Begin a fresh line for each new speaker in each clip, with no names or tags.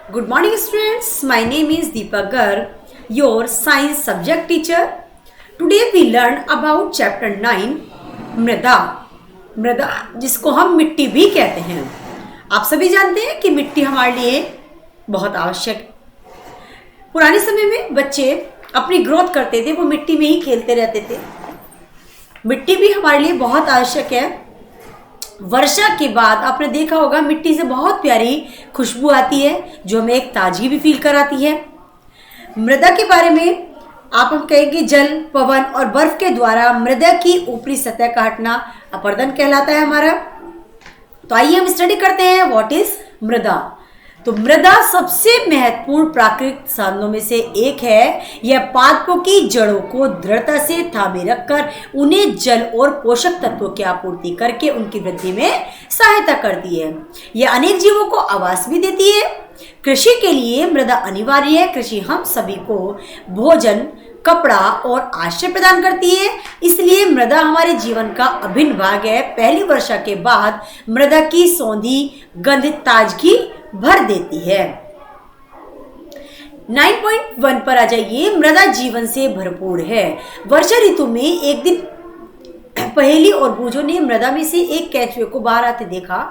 Good morning, students. My name is Deepak Garg, your science subject teacher. Today we learn about chapter 9, मृदा। मृदा जिसको हम मिट्टी भी कहते हैं। आप सभी जानते हैं कि मिट्टी हमारे लिए बहुत आवश्यक है। पुराने समय में बच्चे अपनी ग्रोथ करते थे, वो मिट्टी में ही खेलते रहते थे। मिट्टी भी हमारे लिए बहुत आवश्यक है। वर्षा के बाद आपने देखा होगा मिट्टी से बहुत प्यारी खुशबू आती है जो हमें एक ताजगी भी फील कराती है। मृदा के बारे में हम कहेंगे जल, पवन और बर्फ के द्वारा मृदा की ऊपरी सतह का हटना अपरदन कहलाता है हमारा। तो आइए हम स्टडी करते हैं व्हाट इज मृदा। तो मृदा सबसे महत्वपूर्ण प्राकृतिक साधनों में से एक है। यह पादपों की जड़ों को दृढ़ता से थामे रखकर उन्हें जल और पोषक तत्वों की आपूर्ति करके उनकी वृद्धि में सहायता करती है। यह अनेक जीवों को आवास भी देती है। कृषि के लिए मृदा अनिवार्य है। कृषि हम सभी को भोजन, कपड़ा और आश्रय प्रदान करती है, इसलिए मृदा हमारे जीवन का अभिन्न भाग है। पहली वर्षा के बाद मृदा की सौंधी गंध ताजगी भर देती है। 9.1 पर आ जाइए। मृदा जीवन से भरपूर है। वर्षा ऋतु में एक दिन पहेली और बूझो ने मृदा में से एक केंचुए को बाहर आते देखा।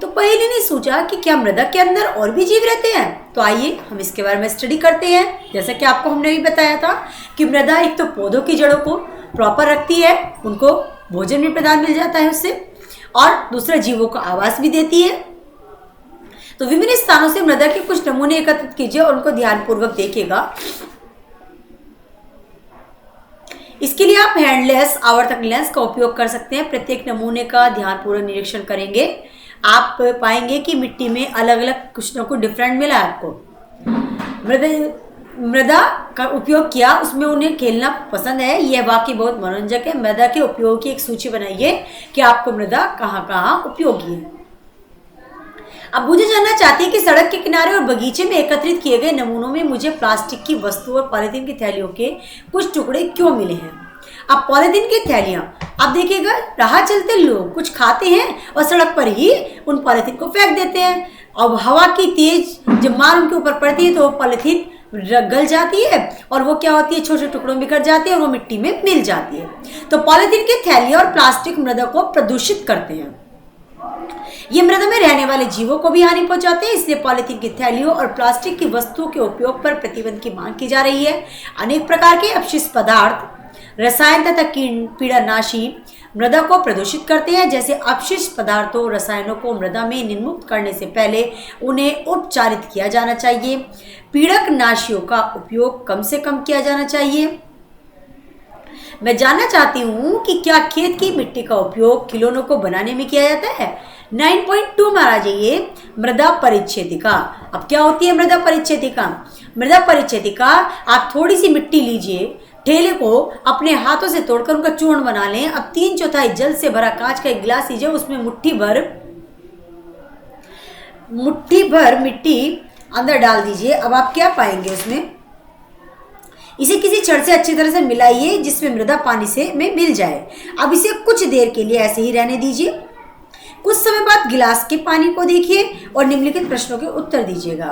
तो पहेली ने सोचा कि क्या मृदा के अंदर और भी जीव रहते हैं। तो आइए हम इसके बारे में स्टडी करते हैं। जैसा कि आपको हमने भी बताया था कि मृदा एक तो पौधों की जड़ों को प्रॉपर रखती है, उनको भोजन भी प्रदान मिल जाता है उससे, और दूसरे जीवों को आवास भी देती है। तो विभिन्न स्थानों से मृदा के कुछ नमूने एकत्रित कीजिए और उनको ध्यानपूर्वक देखिएगा। इसके लिए आप हैंडलेस आवर्तक लेंस का उपयोग कर सकते हैं। प्रत्येक नमूने का ध्यानपूर्वक निरीक्षण करेंगे, आप पाएंगे कि मिट्टी में अलग अलग कुछ ना कुछ डिफरेंट मिला है आपको। मृदा का उपयोग किया, उसमें उन्हें खेलना पसंद है, यह वाकई बहुत मनोरंजक है। मृदा के उपयोग की एक सूची बनाइए कि आपको मृदा कहाँ कहाँ उपयोगी है। अब मुझे जानना चाहती है कि सड़क के किनारे और बगीचे में एकत्रित किए गए नमूनों में मुझे प्लास्टिक की वस्तु और पॉलीथीन की थैलियों के कुछ टुकड़े क्यों मिले हैं। अब पॉलीथीन की थैलियां, आप देखिएगा राह चलते लोग कुछ खाते हैं और सड़क पर ही उन पॉलीथीन को फेंक देते हैं। अब हवा की तेज जब मार उनके ऊपर पड़ती है तो वो पॉलीथीन गल जाती है और वो क्या होती है, छोटे छोटे टुकड़ों में बिखर जाती है और वो मिट्टी में मिल जाती है। तो पॉलीथीन की थैलियां और प्लास्टिक मृदा को प्रदूषित करते हैं। ये मृदा में रहने वाले जीवों को भी हानि पहुंचाते हैं, इसलिए पॉलीथीन की थैलियों और प्लास्टिक की वस्तुओं के उपयोग पर प्रतिबंध की मांग की जा रही है। अनेक प्रकार के अपशिष्ट पदार्थ, रसायन तथा पीड़ानाशी मृदा को प्रदूषित करते हैं। जैसे अपशिष्ट पदार्थों, रसायनों को मृदा में निर्मुक्त करने से पहले उन्हें उपचारित किया जाना चाहिए। पीड़क नाशियों का उपयोग कम से कम किया जाना चाहिए। मैं जानना चाहती हूँ कि क्या खेत की मिट्टी का उपयोग खिलौनों को बनाने में किया जाता है। 9.2 में आ जाइए। मृदा परिच्छेदिका। अब क्या होती है मृदा परिच्छेदिका? मृदा परिच्छेदिका, आप थोड़ी सी मिट्टी लीजिए, ठेले को अपने हाथों से तोड़कर उनका चूर्ण बना लें। अब 3/4 जल से भरा कांच का एक गिलास लीजिए, उसमें मुट्ठी भर मिट्टी अंदर डाल दीजिए। अब आप क्या पाएंगे उसमें, इसे किसी छड़ से अच्छी तरह से मिलाइए जिसमें मृदा पानी से में मिल जाए। अब इसे कुछ देर के लिए ऐसे ही रहने दीजिए। कुछ समय बाद गिलास के पानी को देखिए और निम्नलिखित प्रश्नों के उत्तर दीजिएगा।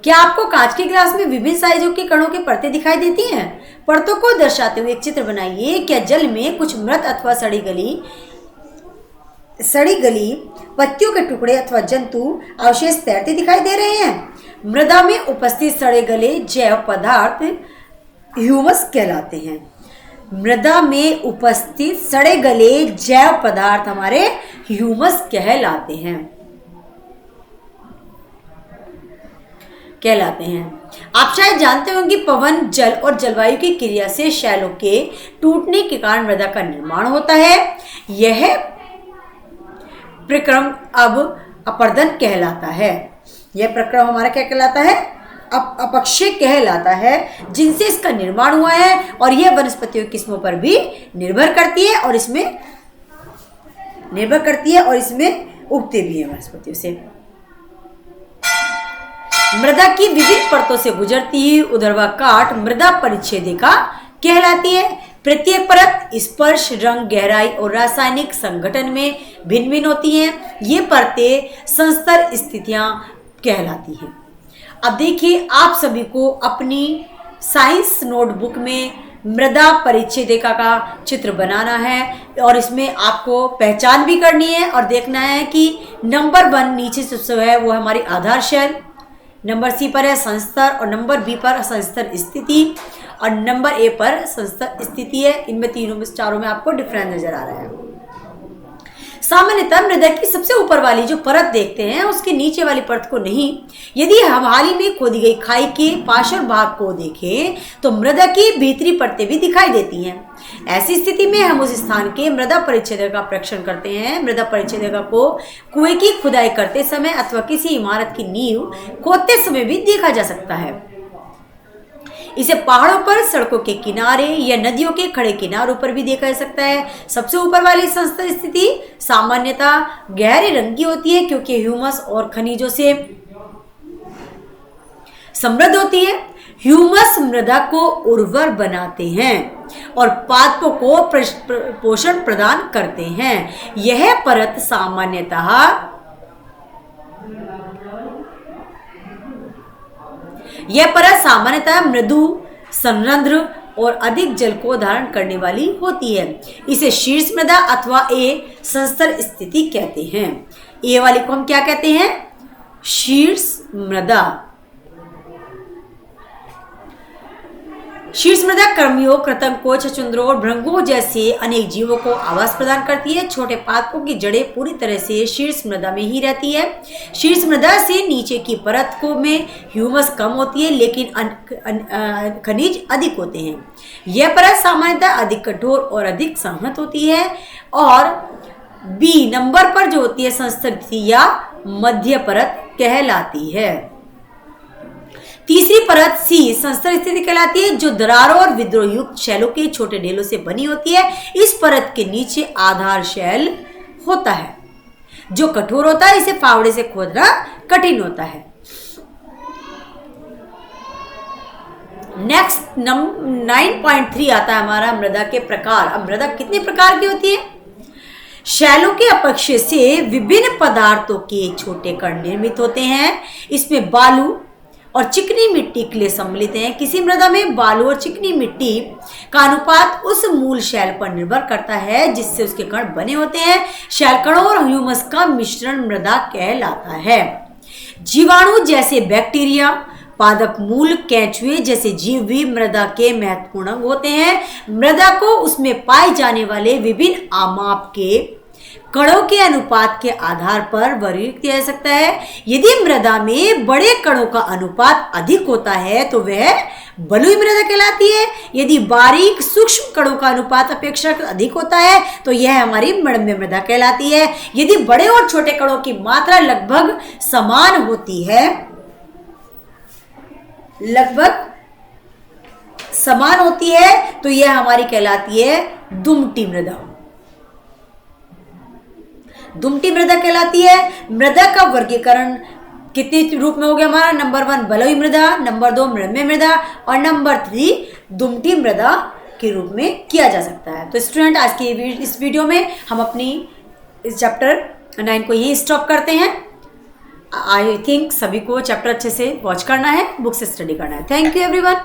क्या आपको कांच के गिलास में विभिन्न साइजों के कणों की परतें दिखाई देती हैं? परतों को दर्शाते हुए एक चित्र बनाइए। क्या जल में कुछ मृत अथवा सड़ी गली पत्तियों के टुकड़े अथवा जंतु अवशेष तैरते दिखाई दे रहे हैं? मृदा में उपस्थित सड़े गले जैव पदार्थ ह्यूमस कहलाते हैं। मृदा में उपस्थित सड़े गले जैव पदार्थ हमारे ह्यूमस कहलाते हैं। आप शायद जानते होंगे कि पवन, जल और जलवायु की क्रिया से शैलों के टूटने के कारण मृदा का निर्माण होता है। यह प्रक्रम अब अपरदन कहलाता है। यह प्रक्रम हमारा क्या कहलाता है? अपक्षय कहलाता है, जिनसे इसका निर्माण हुआ है। और यह वनस्पतियों की किस्मों पर भी निर्भर करती है और इसमें उगते भी है वनस्पतियों से। मृदा की विभिन्न परतों से गुजरती हुई ऊर्ध्वाधर काट मृदा परिच्छेदिका कहलाती है। प्रत्येक परत स्पर्श, रंग, गहराई और रासायनिक संगठन में भिन्न भिन्न होती हैं। ये परतें संस्तर स्थितियां कहलाती है। अब देखिए, आप सभी को अपनी साइंस नोटबुक में मृदा परिच्छेदिका का चित्र बनाना है और इसमें आपको पहचान भी करनी है और देखना है कि नंबर 1 नीचे से है वो हमारी आधार शैल, नंबर सी पर है संस्तर और नंबर बी पर संस्तर स्थिति और नंबर ए पर संस्तर स्थिति है। इनमें तीनों में चारों में आपको डिफरेंस नजर आ रहा है। सामान्यतः मृदा की सबसे ऊपर वाली जो परत देखते हैं उसके नीचे वाली परत को नहीं। यदि हम हाल ही में खोदी गई खाई के पार्श्व भाग को देखें तो मृदा की भीतरी परतें भी दिखाई देती हैं। ऐसी स्थिति में हम उस स्थान के मृदा परिच्छेदिका का परीक्षण करते हैं। मृदा परिच्छेदिका को कुएं की खुदाई करते समय अथवा किसी इमारत की नींव खोदते समय भी देखा जा सकता है। इसे पहाड़ों पर, सड़कों के किनारे या नदियों के खड़े किनारों पर भी देखा जा सकता है। सबसे ऊपर वाली संस्तर स्थिति सामान्यतः गहरे रंग की होती है क्योंकि ह्यूमस और खनिजों से समृद्ध होती है। ह्यूमस मृदा को उर्वर बनाते हैं और पादपों को पोषण प्रदान करते हैं। यह परत सामान्यतः मृदु, संरंध्र और अधिक जल को धारण करने वाली होती है। इसे शीर्ष मृदा अथवा ए संस्तर स्थिति कहते हैं। ए वाली को हम क्या कहते हैं? शीर्ष मृदा। शीर्ष मृदा कर्मियों, कृंतकों, छछूंदरों और भृंगों जैसे अनेक जीवों को आवास प्रदान करती है। छोटे पादपों की जड़ें पूरी तरह से शीर्ष मृदा में ही रहती है। शीर्ष मृदा से नीचे की परत में ह्यूमस कम होती है लेकिन खनिज अधिक होते हैं। यह परत सामान्यतः अधिक कठोर और अधिक संहत होती है। और बी नंबर पर जो होती है संस्तर या मध्य परत कहलाती है। तीसरी परत सी संस्तर स्थिति कहलाती है जो दरारों और विद्रोह युक्त शैलों के छोटे ढेलों से बनी होती है। इस परत के नीचे आधार शैल होता है जो कठोर होता है। इसे फावड़े से खोदना कठिन होता है। नेक्स्ट 9.3 आता है हमारा मृदा के प्रकार। अब मृदा कितने प्रकार की होती है? शैलों के अपक्षय से विभिन्न पदार्थों के छोटे कण निर्मित होते हैं। इसमें बालू और चिकनी मिट्टी क्ले सम्मिलित हैं। किसी मृदा में बालू और चिकनी मिट्टी का अनुपात उस मूल शैल पर निर्भर करता है जिससे उसके कण बने होते हैं। शैल कणों और ह्यूमस का मिश्रण मृदा कहलाता है। जीवाणु जैसे बैक्टीरिया, पादप मूल, केंचुए जैसे जीव भी मृदा के महत्वपूर्ण अंग होते हैं। मृदा को उसमें पाए जाने वाले विभिन्न आमाप के कणों के अनुपात के आधार पर वर्गीकृत किया जा सकता है। यदि मृदा में बड़े कणों का अनुपात अधिक होता है तो वह बलुई मृदा कहलाती है। यदि बारीक सूक्ष्म कणों का अनुपात अपेक्षाकृत अधिक होता है तो यह हमारी मृण्मय मृदा कहलाती है। यदि बड़े और छोटे कणों की मात्रा लगभग समान होती है, तो यह हमारी कहलाती है दुमटी मृदा। दुमटी मृदा कहलाती है। मृदा का वर्गीकरण कितने रूप में हो गया हमारा? नंबर 1 बलुई मृदा, नंबर 2 मृण्मय मृदा और नंबर 3 दुमटी मृदा के रूप में किया जा सकता है। तो स्टूडेंट, आज के इस वीडियो में हम अपनी इस चैप्टर 9 को यही स्टॉप करते हैं। आई थिंक सभी को चैप्टर अच्छे से वॉच करना है, बुक से स्टडी करना है। Thank you everyone.